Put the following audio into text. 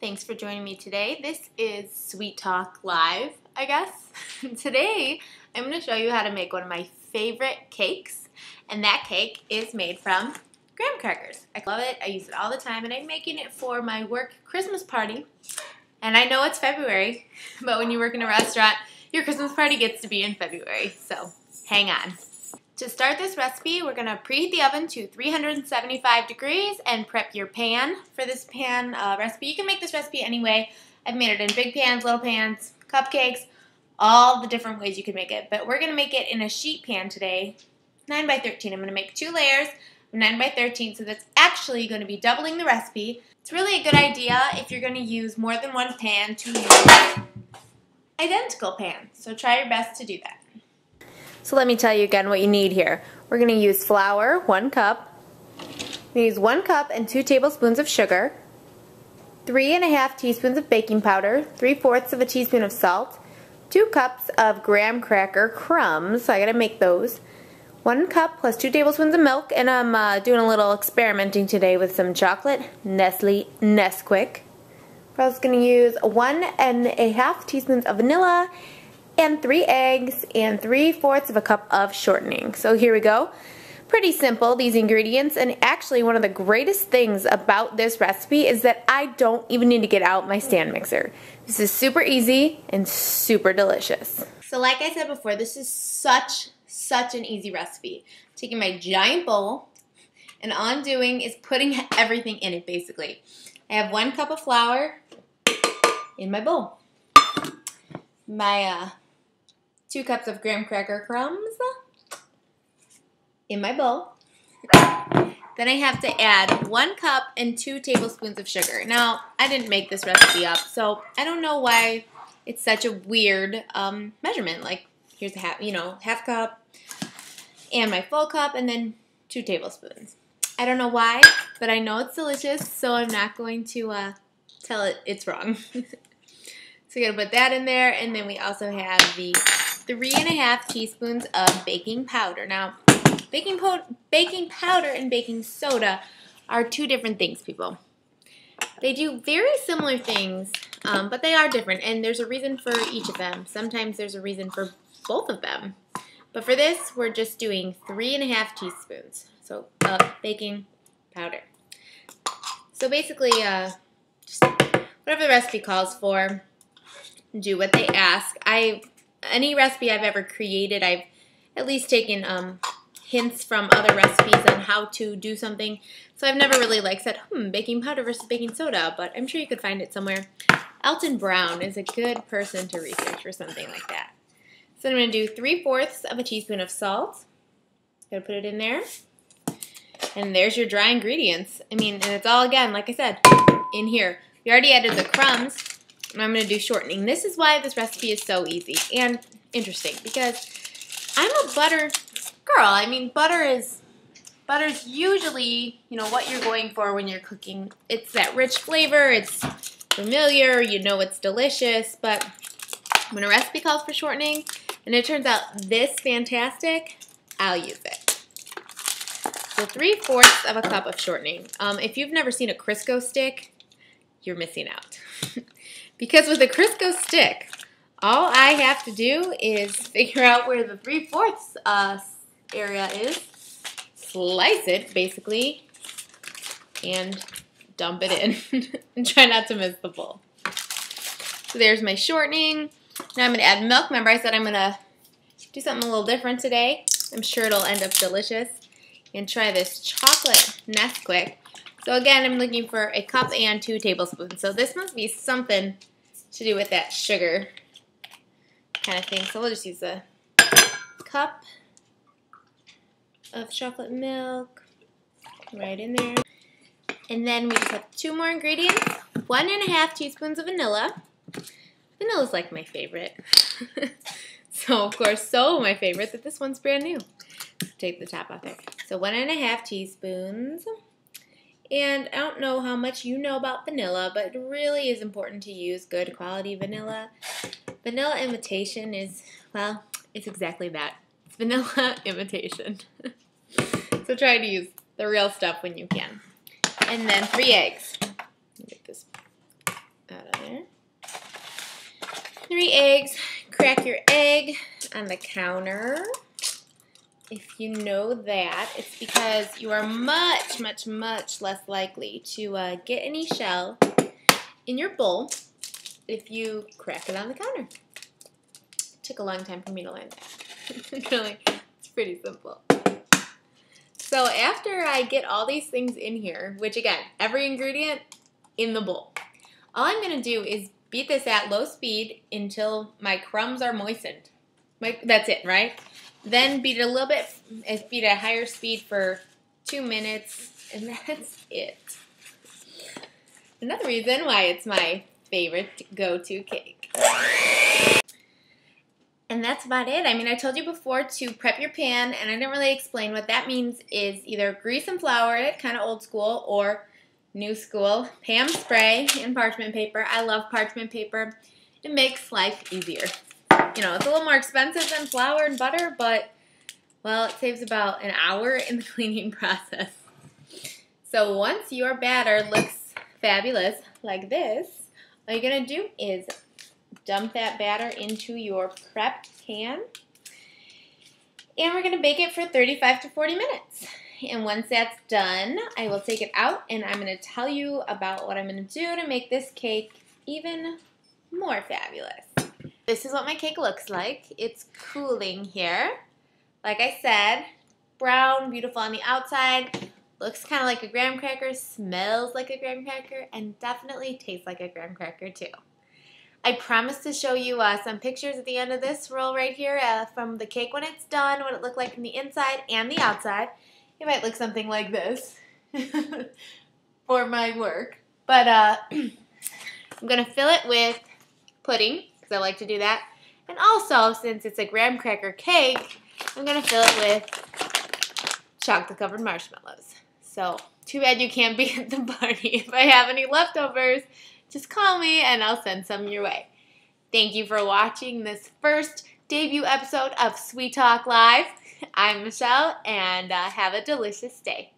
Thanks for joining me today. This is Sweet Talk Live, I guess. Today, I'm going to show you how to make one of my favorite cakes, and that cake is made from graham crackers. I love it. I use it all the time, and I'm making it for my work Christmas party. And I know it's February, but when you work in a restaurant, your Christmas party gets to be in February, so hang on. To start this recipe, we're going to preheat the oven to 375 degrees and prep your pan for this pan recipe. You can make this recipe anyway. I've made it in big pans, little pans, cupcakes, all the different ways you can make it. But we're going to make it in a sheet pan today, 9 by 13. I'm going to make 2 layers of 9 by 13, so that's actually going to be doubling the recipe. It's really a good idea if you're going to use more than one pan to use identical pans. So try your best to do that. So let me tell you again what you need here. We're going to use flour, 1 cup. We use 1 cup and 2 tablespoons of sugar, 3½ teaspoons of baking powder, 3/4 of a teaspoon of salt, 2 cups of graham cracker crumbs, so I got to make those, 1 cup plus 2 tablespoons of milk, and I'm doing a little experimenting today with some chocolate, Nestle Nesquik. We're also going to use 1½ teaspoons of vanilla, and 3 eggs, and 3/4 of a cup of shortening. So here we go. Pretty simple, these ingredients, and actually one of the greatest things about this recipe is that I don't even need to get out my stand mixer. This is super easy and super delicious. So like I said before, this is such an easy recipe. I'm taking my giant bowl, and all I'm doing is putting everything in it basically. I have 1 cup of flour in my bowl. My 2 cups of graham cracker crumbs in my bowl. Then I have to add 1 cup and 2 tablespoons of sugar. Now, I didn't make this recipe up, so I don't know why it's such a weird measurement. Like, here's a half cup and my full cup, and then 2 tablespoons. I don't know why, but I know it's delicious, so I'm not going to tell it it's wrong. So you're going to put that in there, and then we also have the 3½ teaspoons of baking powder. Now, baking powder and baking soda are 2 different things, people. They do very similar things, but they are different, and there's a reason for each of them. Sometimes there's a reason for both of them. But for this, we're just doing 3½ teaspoons of baking powder. So basically, just whatever the recipe calls for, do what they ask. Any recipe I've ever created, I've at least taken hints from other recipes on how to do something. So I've never really said, baking powder versus baking soda, but I'm sure you could find it somewhere. Alton Brown is a good person to research for something like that. So I'm going to do 3/4 of a teaspoon of salt. Got to put it in there. And there's your dry ingredients. I mean, and it's all, again, like I said, in here. We already added the crumbs. And I'm going to do shortening. This is why this recipe is so easy and interesting, because I'm a butter girl. I mean, butter's usually, what you're going for when you're cooking. It's that rich flavor. It's familiar. You know it's delicious. But when a recipe calls for shortening and it turns out this fantastic, I'll use it. So 3/4 of a cup of shortening. If you've never seen a Crisco stick, you're missing out. Because with a Crisco stick, all I have to do is figure out where the 3/4 area is, slice it basically, and dump it in, and try not to miss the bowl. So there's my shortening. Now I'm going to add milk. Remember I said I'm going to do something a little different today. I'm sure it'll end up delicious. And try this chocolate Nesquik. So again, I'm looking for 1 cup and 2 tablespoons. So this must be something to do with that sugar kind of thing. So we'll just use a cup of chocolate milk right in there. And then we just have 2 more ingredients. 1½ teaspoons of vanilla. Vanilla's like my favorite. So of course, so my favorite that this one's brand new. Take the top off there. So 1½ teaspoons. And I don't know how much you know about vanilla, but it really is important to use good quality vanilla. Vanilla imitation is, well, it's exactly that. It's vanilla imitation. So try to use the real stuff when you can. And then 3 eggs. Get this out of there. 3 eggs. Crack your egg on the counter. If you know that, it's because you are much, much, much less likely to get any shell in your bowl if you crack it on the counter. It took a long time for me to learn that. Really, it's pretty simple. So after I get all these things in here, which again, every ingredient in the bowl, all I'm going to do is beat this at low speed until my crumbs are moistened. That's it, right? Then beat it a little bit, beat at a higher speed for 2 minutes, and that's it. Another reason why it's my favorite go-to cake. And that's about it. I mean, I told you before to prep your pan, and I didn't really explain what that means is either grease and flour it, kind of old school, or new school, Pam spray and parchment paper. I love parchment paper. It makes life easier. You know, it's a little more expensive than flour and butter, but, well, it saves about an hour in the cleaning process. So once your batter looks fabulous like this, all you're going to do is dump that batter into your prepped pan. And we're going to bake it for 35 to 40 minutes. And once that's done, I will take it out and I'm going to tell you about what I'm going to do to make this cake even more fabulous. This is what my cake looks like. It's cooling here. Like I said, brown, beautiful on the outside. Looks kind of like a graham cracker, smells like a graham cracker, and definitely tastes like a graham cracker too. I promise to show you some pictures at the end of this roll right here from the cake when it's done, what it looked like from the inside and the outside. It might look something like this for my work. But I'm going to fill it with pudding, because I like to do that. And also, since it's a graham cracker cake, I'm going to fill it with chocolate-covered marshmallows. So, too bad you can't be at the party. If I have any leftovers, just call me and I'll send some your way. Thank you for watching this first debut episode of Sweet Talk Live. I'm Michelle, and have a delicious day.